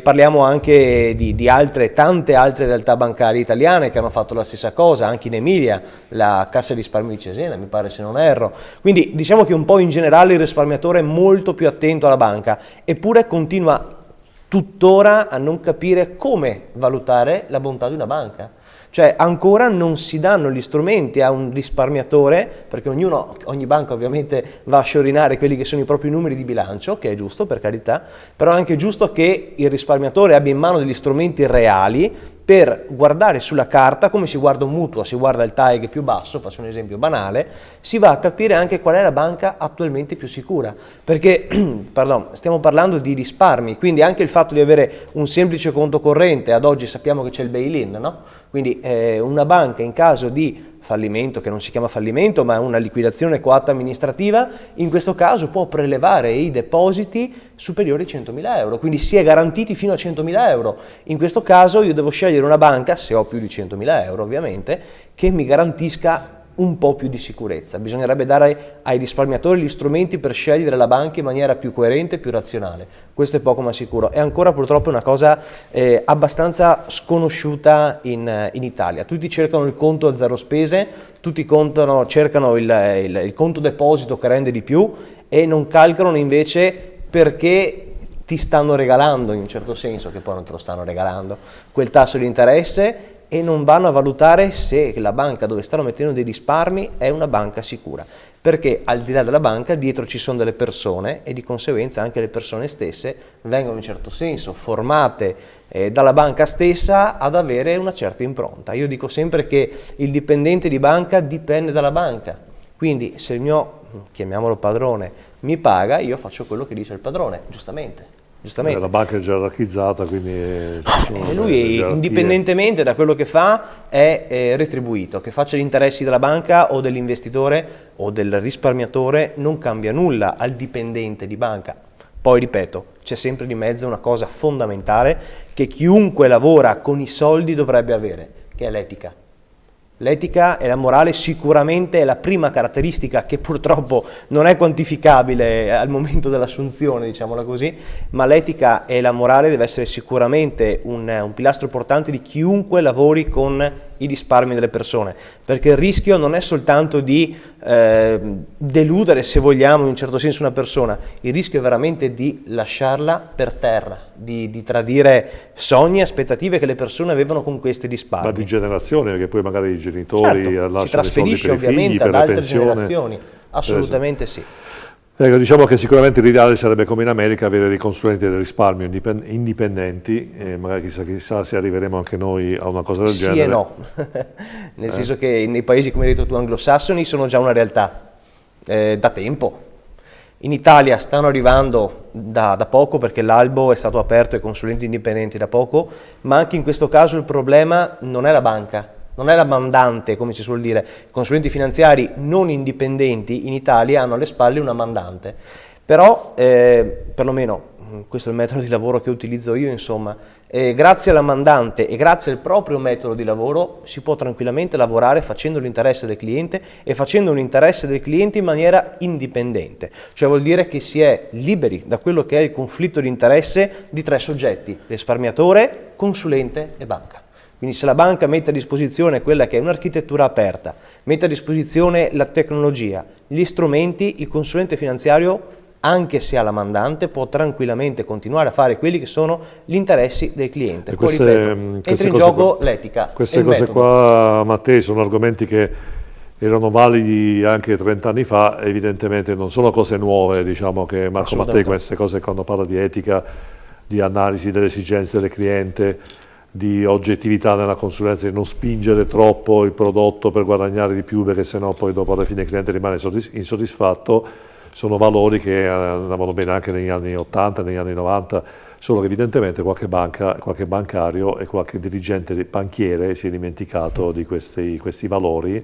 parliamo anche di tante altre realtà bancarie italiane che hanno fatto la stessa cosa, anche in Emilia, la Cassa di Risparmio di Cesena, mi pare, se non erro. Quindi diciamo che un po' in generale il risparmiatore è molto più attento alla banca, eppure continua tuttora a non capire come valutare la bontà di una banca. Cioè ancora non si danno gli strumenti a un risparmiatore, perché ogni banca ovviamente va a sciorinare quelli che sono i propri numeri di bilancio, che è giusto, per carità, però è anche giusto che il risparmiatore abbia in mano degli strumenti reali per guardare sulla carta, come si guarda un mutuo, si guarda il TAEG più basso, faccio un esempio banale, si va a capire anche qual è la banca attualmente più sicura, perché stiamo parlando di risparmi, quindi anche il fatto di avere un semplice conto corrente, ad oggi sappiamo che c'è il bail-in, no? Quindi una banca in caso di fallimento, che non si chiama fallimento ma è una liquidazione coatta amministrativa, in questo caso può prelevare i depositi superiori a 100.000 euro, quindi si è garantiti fino a 100.000 euro. In questo caso io devo scegliere una banca, se ho più di 100.000 euro ovviamente, che mi garantisca un po' più di sicurezza. Bisognerebbe dare ai risparmiatori gli strumenti per scegliere la banca in maniera più coerente e più razionale. Questo è poco ma sicuro. È ancora purtroppo una cosa abbastanza sconosciuta in Italia. Tutti cercano il conto a zero spese, tutti cercano il conto deposito che rende di più e non calcolano invece perché ti stanno regalando, in un certo senso, che poi non te lo stanno regalando, quel tasso di interesse, e non vanno a valutare se la banca dove stanno mettendo dei risparmi è una banca sicura, perché al di là della banca dietro ci sono delle persone e di conseguenza anche le persone stesse vengono in un certo senso formate dalla banca stessa ad avere una certa impronta. Io dico sempre che il dipendente di banca dipende dalla banca, quindi se il mio, chiamiamolo padrone, mi paga, io faccio quello che dice il padrone, giustamente. La banca è gerarchizzata, quindi lui indipendentemente da quello che fa è retribuito. Che faccia gli interessi della banca o dell'investitore o del risparmiatore non cambia nulla al dipendente di banca. Poi ripeto, c'è sempre di mezzo una cosa fondamentale che chiunque lavora con i soldi dovrebbe avere, che è l'etica. L'etica e la morale sicuramente è la prima caratteristica che purtroppo non è quantificabile al momento dell'assunzione, diciamola così, ma l'etica e la morale deve essere sicuramente un pilastro portante di chiunque lavori con i risparmi delle persone, perché il rischio non è soltanto di deludere, se vogliamo, in un certo senso una persona, il rischio è veramente di lasciarla per terra, di tradire sogni e aspettative che le persone avevano con questi risparmi. Ma di generazione, perché poi magari i genitori lasciano si trasferisce i soldi per i figli, ovviamente per ad le altre pensioni. generazioni, assolutamente sì. Ecco, diciamo che sicuramente l'ideale sarebbe, come in America, avere dei consulenti del risparmio indipendenti, e magari chissà se arriveremo anche noi a una cosa del genere. Sì e no, nel senso che nei paesi, come hai detto tu, anglosassoni sono già una realtà, da tempo. In Italia stanno arrivando da poco, perché l'albo è stato aperto ai consulenti indipendenti da poco, ma anche in questo caso il problema non è la banca, non è la mandante, come si suol dire. I consulenti finanziari non indipendenti in Italia hanno alle spalle una mandante, però perlomeno questo è il metodo di lavoro che utilizzo io, insomma, grazie alla mandante e grazie al proprio metodo di lavoro si può tranquillamente lavorare facendo l'interesse del cliente e facendo un interesse del cliente in maniera indipendente, cioè vuol dire che si è liberi da quello che è il conflitto di interesse di tre soggetti: risparmiatore, consulente e banca. Quindi se la banca mette a disposizione quella che è un'architettura aperta, mette a disposizione la tecnologia, gli strumenti, il consulente finanziario, anche se ha la mandante, può tranquillamente continuare a fare quelli che sono gli interessi del cliente. Poi ripeto, entra in gioco l'etica. Queste cose qua, Mattei, sono argomenti che erano validi anche 30 anni fa, evidentemente non sono cose nuove, diciamo che Marco Mattei, queste cose quando parla di etica, di analisi delle esigenze del cliente, di oggettività nella consulenza, di non spingere troppo il prodotto per guadagnare di più, perché sennò poi dopo alla fine il cliente rimane insoddisfatto, sono valori che andavano bene anche negli anni 80, negli anni 90, solo che evidentemente qualche bancario e qualche dirigente banchiere si è dimenticato di questi valori,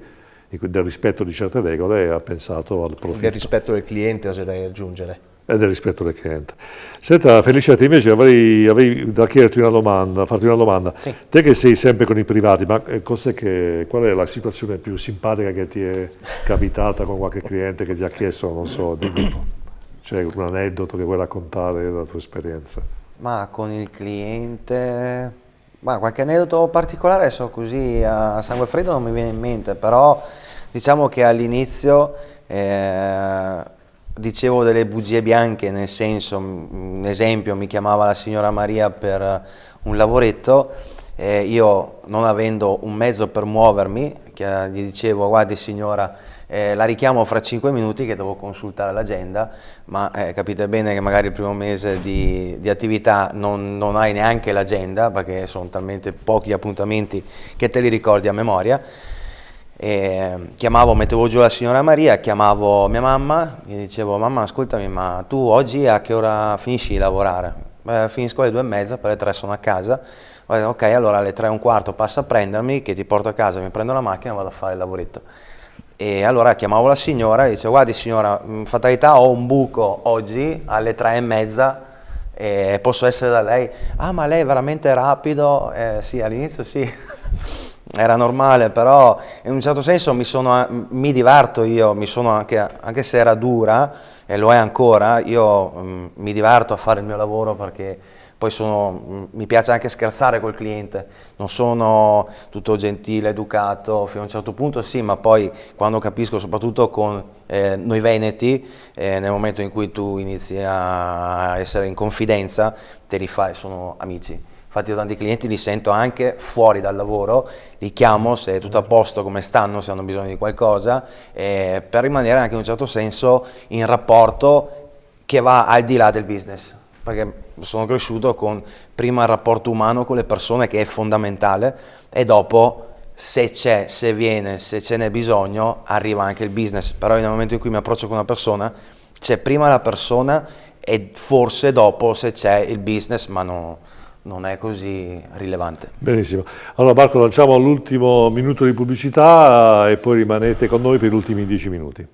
del rispetto di certe regole, e ha pensato al profitto. Del rispetto del cliente, oserei aggiungere. E del rispetto del cliente. Senta Felicetta, invece avrei da chiederti farti una domanda. Sì. Te che sei sempre con i privati, ma qual è la situazione più simpatica che ti è capitata con qualche cliente che ti ha chiesto, non so, c'è un aneddoto che vuoi raccontare della tua esperienza? Ma con il cliente, ma qualche aneddoto particolare adesso così a sangue freddo non mi viene in mente, però diciamo che all'inizio dicevo delle bugie bianche, nel senso, un esempio, mi chiamava la signora Maria per un lavoretto, io non avendo un mezzo per muovermi, gli dicevo: guardi signora, la richiamo fra 5 minuti che devo consultare l'agenda, ma capite bene che magari il primo mese di attività non hai neanche l'agenda, perché sono talmente pochi appuntamenti che te li ricordi a memoria. Mettevo giù la signora Maria, chiamavo mia mamma, gli dicevo: mamma, ascoltami, ma tu oggi a che ora finisci di lavorare? Finisco alle 2:30, per le 3 sono a casa. Ok, allora alle 3:15 passa a prendermi, che ti porto a casa, mi prendo la macchina e vado a fare il lavoretto. E allora chiamavo la signora e dicevo: guardi signora, fatalità, ho un buco oggi alle 3:30, posso essere da lei? Ah, ma lei è veramente rapido? Sì, all'inizio sì. era normale, però in un certo senso mi diverto io, anche se era dura, e lo è ancora, io mi diverto a fare il mio lavoro perché poi mi piace anche scherzare col cliente, non sono tutto gentile, educato, fino a un certo punto sì, ma poi quando capisco, soprattutto con noi veneti, nel momento in cui tu inizi a essere in confidenza, te li fai, sono amici. Infatti io tanti clienti li sento anche fuori dal lavoro, li chiamo se è tutto a posto, come stanno, se hanno bisogno di qualcosa, per rimanere anche in un certo senso in rapporto che va al di là del business. Perché sono cresciuto con prima il rapporto umano con le persone, che è fondamentale, e dopo se c'è, se viene, se ce n'è bisogno, arriva anche il business. Però nel momento in cui mi approccio con una persona, c'è prima la persona e forse dopo se c'è il business, ma non è così rilevante. Benissimo. Allora Marco, lanciamo l'ultimo minuto di pubblicità e poi rimanete con noi per gli ultimi 10 minuti.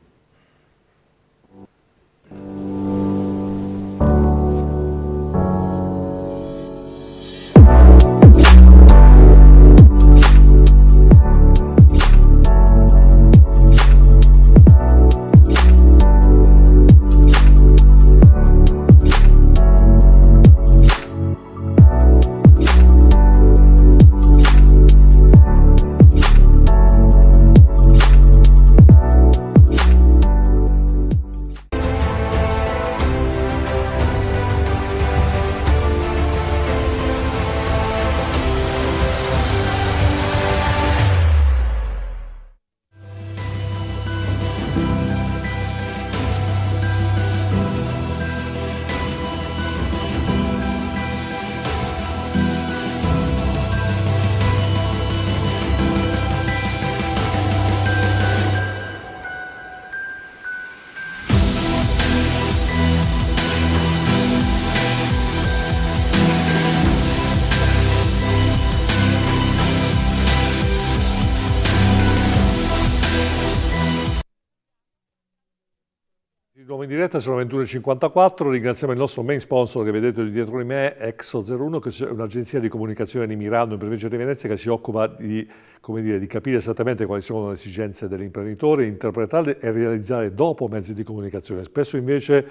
Nuovo in diretta, sono 21:54, ringraziamo il nostro main sponsor che vedete dietro di me, Exo01, che è un'agenzia di comunicazione di Milano in provincia di Venezia che si occupa di, come dire, di capire esattamente quali sono le esigenze dell'imprenditore, interpretarle e realizzare dopo mezzi di comunicazione. Spesso invece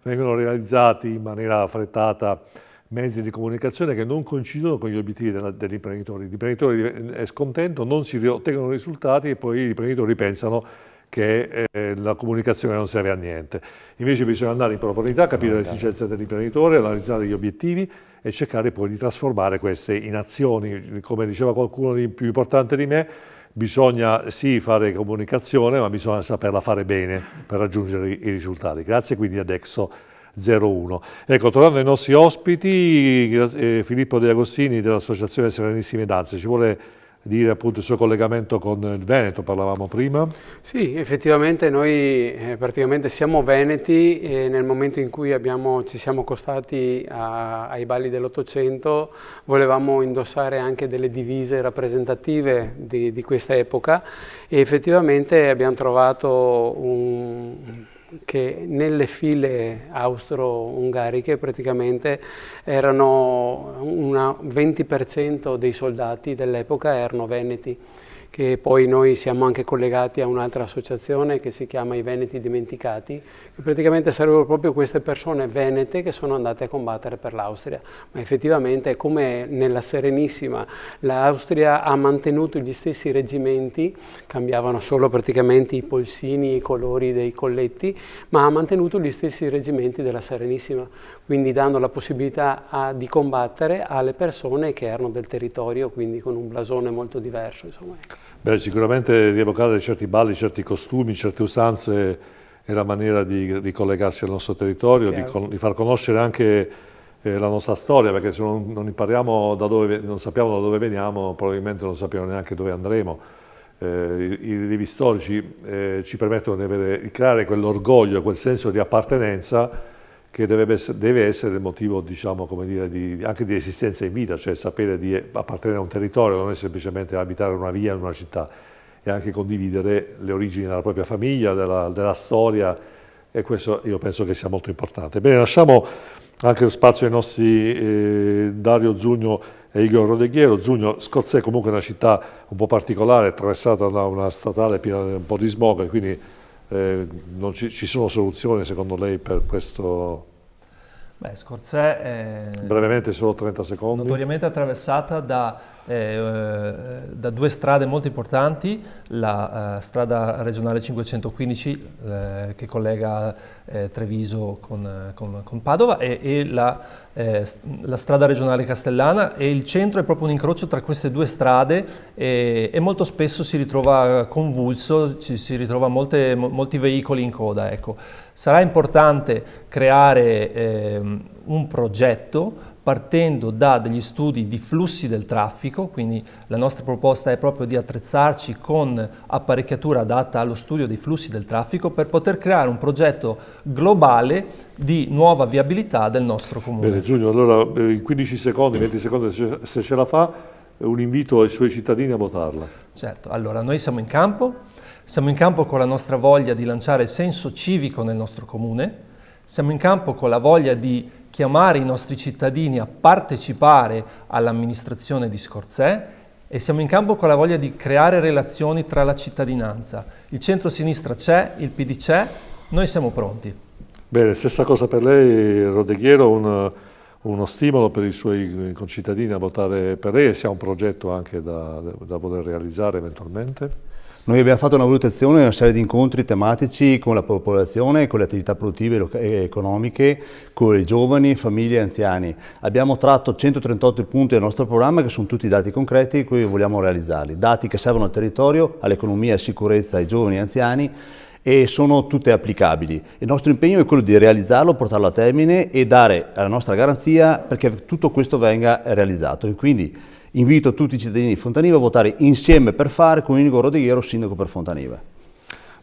vengono realizzati in maniera affrettata mezzi di comunicazione che non coincidono con gli obiettivi dell'imprenditore. L'imprenditore è scontento, non si ottengono risultati e poi gli imprenditori pensano che la comunicazione non serve a niente. Invece bisogna andare in profondità, capire le esigenze dell'imprenditore, analizzare gli obiettivi e cercare poi di trasformare queste in azioni. Come diceva qualcuno di più importante di me, bisogna sì fare comunicazione, ma bisogna saperla fare bene per raggiungere i risultati. Grazie quindi ad Exo01. Ecco, tornando ai nostri ospiti, Filippo De Agostini dell'Associazione Serenissime Danze, ci vuole dire appunto il suo collegamento con il Veneto, parlavamo prima. Sì, effettivamente noi praticamente siamo veneti e nel momento in cui ci siamo accostati ai balli dell'Ottocento volevamo indossare anche delle divise rappresentative di questa epoca e effettivamente abbiamo trovato che nelle file austro-ungariche praticamente erano un 20% dei soldati dell'epoca erano veneti, che poi noi siamo anche collegati a un'altra associazione che si chiama I Veneti Dimenticati, che praticamente sarebbero proprio queste persone venete che sono andate a combattere per l'Austria. Ma effettivamente, come nella Serenissima, l'Austria ha mantenuto gli stessi reggimenti, cambiavano solo praticamente i polsini, i colori dei colletti, ma ha mantenuto gli stessi reggimenti della Serenissima, quindi dando la possibilità di combattere alle persone che erano del territorio, quindi con un blasone molto diverso, insomma. Beh, sicuramente rievocare certi balli, certi costumi, certe usanze è la maniera di collegarsi al nostro territorio, di far conoscere anche la nostra storia, perché se non impariamo non sappiamo da dove veniamo, probabilmente non sappiamo neanche dove andremo. I rilievi storici ci permettono di creare quell'orgoglio, quel senso di appartenenza che deve essere il motivo, diciamo, come dire, anche di esistenza in vita, cioè sapere di appartenere a un territorio, non è semplicemente abitare una via in una città, e anche condividere le origini della propria famiglia, della storia e questo io penso che sia molto importante. Bene, lasciamo anche lo spazio ai nostri Dario Zugno e Igor Rodeghiero. Zugno, Scorzè comunque è una città un po' particolare, attraversata da una statale piena di un po' di smog, quindi non ci sono soluzioni secondo lei per questo? Beh, Scorzè è brevemente, solo 30 secondi. Notoriamente attraversata da due strade molto importanti, la strada regionale 515 che collega Treviso con Padova e la strada regionale castellana, e il centro è proprio un incrocio tra queste due strade e molto spesso si ritrova convulso, si ritrova molti veicoli in coda. Ecco. Sarà importante creare un progetto partendo da degli studi di flussi del traffico, quindi la nostra proposta è proprio di attrezzarci con apparecchiatura adatta allo studio dei flussi del traffico per poter creare un progetto globale di nuova viabilità del nostro comune. Bene, Giulio, allora in 15 secondi, 20 secondi se ce la fa, un invito ai suoi cittadini a votarla. Certo, allora noi siamo in campo con la nostra voglia di lanciare senso civico nel nostro comune, siamo in campo con la voglia di chiamare i nostri cittadini a partecipare all'amministrazione di Scorzè e siamo in campo con la voglia di creare relazioni tra la cittadinanza. Il centro-sinistra c'è, il PD c'è, noi siamo pronti. Bene, stessa cosa per lei, Rodeghiero, uno stimolo per i suoi concittadini a votare per lei, e se ha un progetto anche da voler realizzare eventualmente? Noi abbiamo fatto una valutazione, una serie di incontri tematici con la popolazione, con le attività produttive e economiche, con i giovani, famiglie e anziani. Abbiamo tratto 138 punti del nostro programma che sono tutti dati concreti di cui vogliamo realizzarli. Dati che servono al territorio, all'economia, alla sicurezza, ai giovani e anziani, e sono tutte applicabili. Il nostro impegno è quello di realizzarlo, portarlo a termine e dare la nostra garanzia perché tutto questo venga realizzato. E quindi invito tutti i cittadini di Fontaniva a votare insieme per fare con Igor Rodeghiero, sindaco per Fontaniva.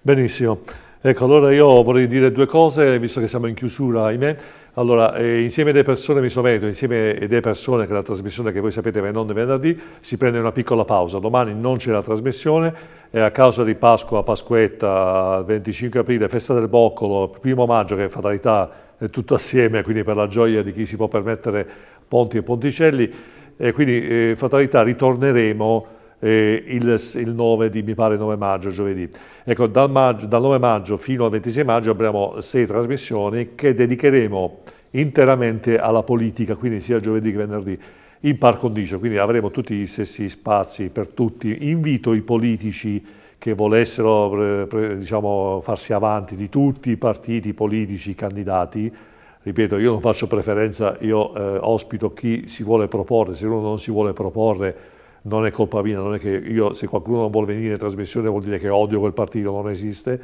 Benissimo. Ecco, allora io vorrei dire due cose, visto che siamo in chiusura, ahimè. Allora, insieme delle persone mi soveto, insieme delle persone, che è la trasmissione che voi sapete va in onda venerdì, si prende una piccola pausa. Domani non c'è la trasmissione, a causa di Pasqua, Pasquetta, 25 aprile, Festa del Boccolo, 1° maggio, che è fatalità, è tutto assieme, quindi per la gioia di chi si può permettere ponti e ponticelli. E quindi fatalità, ritorneremo il 9 di, mi pare, 9 maggio, giovedì. Ecco, dal 9 maggio fino al 26 maggio avremo 6 trasmissioni che dedicheremo interamente alla politica, quindi sia giovedì che venerdì, in par condicio, quindi avremo tutti gli stessi spazi per tutti. Invito i politici che volessero diciamo, farsi avanti di tutti i partiti politici, candidati. Ripeto, io non faccio preferenza, io ospito chi si vuole proporre, se uno non si vuole proporre non è colpa mia, non è che io, se qualcuno non vuole venire in trasmissione vuol dire che odio quel partito, non esiste.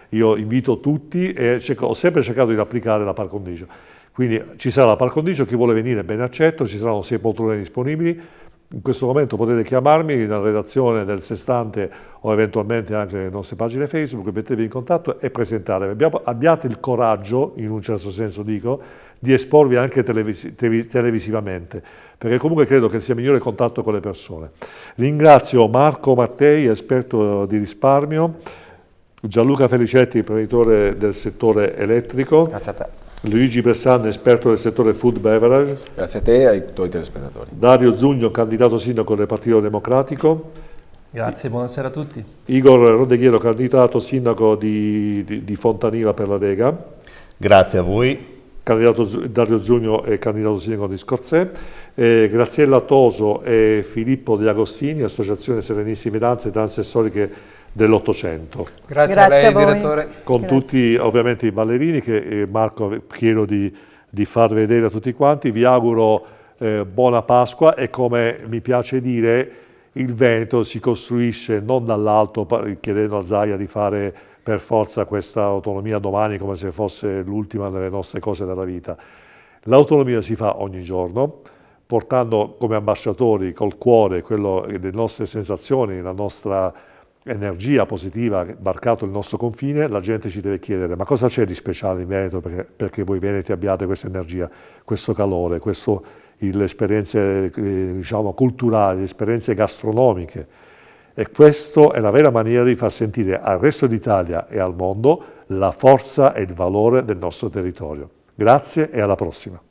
Io invito tutti e ho sempre cercato di applicare la par condicio. Quindi ci sarà la par condicio, chi vuole venire ben accetto, ci saranno 6 poltrone disponibili. In questo momento potete chiamarmi nella redazione del Sestante o eventualmente anche nelle nostre pagine Facebook, mettetevi in contatto e presentatevi. Abbiate il coraggio, in un certo senso dico, di esporvi anche televisivamente, perché comunque credo che sia migliore il contatto con le persone. Ringrazio Marco Mattei, esperto di risparmio, Gianluca Felicetti, imprenditore del settore elettrico. Grazie a te. Luigi Bressan, esperto del settore food beverage. Grazie a te e ai tuoi telespettatori. Dario Zugno, candidato sindaco del Partito Democratico. Grazie, buonasera a tutti. Igor Rodeghiero, candidato sindaco di Fontaniva per la Lega. Grazie a voi. Dario Zugno è candidato sindaco di Scorzè. Graziella Toso e Filippo De Agostini, Associazione Serenissime Danze e Danze Storiche dell'Ottocento. Grazie a lei, direttore. Con tutti ovviamente i ballerini che Marco chiedo di far vedere a tutti quanti. Vi auguro buona Pasqua e, come mi piace dire, il Veneto si costruisce non dall'alto chiedendo a Zaia di fare per forza questa autonomia domani come se fosse l'ultima delle nostre cose della vita. L'autonomia si fa ogni giorno, portando come ambasciatori col cuore le nostre sensazioni, la nostra energia positiva varcato il nostro confine. La gente ci deve chiedere: ma cosa c'è di speciale in Veneto perché voi veneti abbiate questa energia, questo calore, le esperienze diciamo, culturali, le esperienze gastronomiche. E questa è la vera maniera di far sentire al resto d'Italia e al mondo la forza e il valore del nostro territorio. Grazie e alla prossima.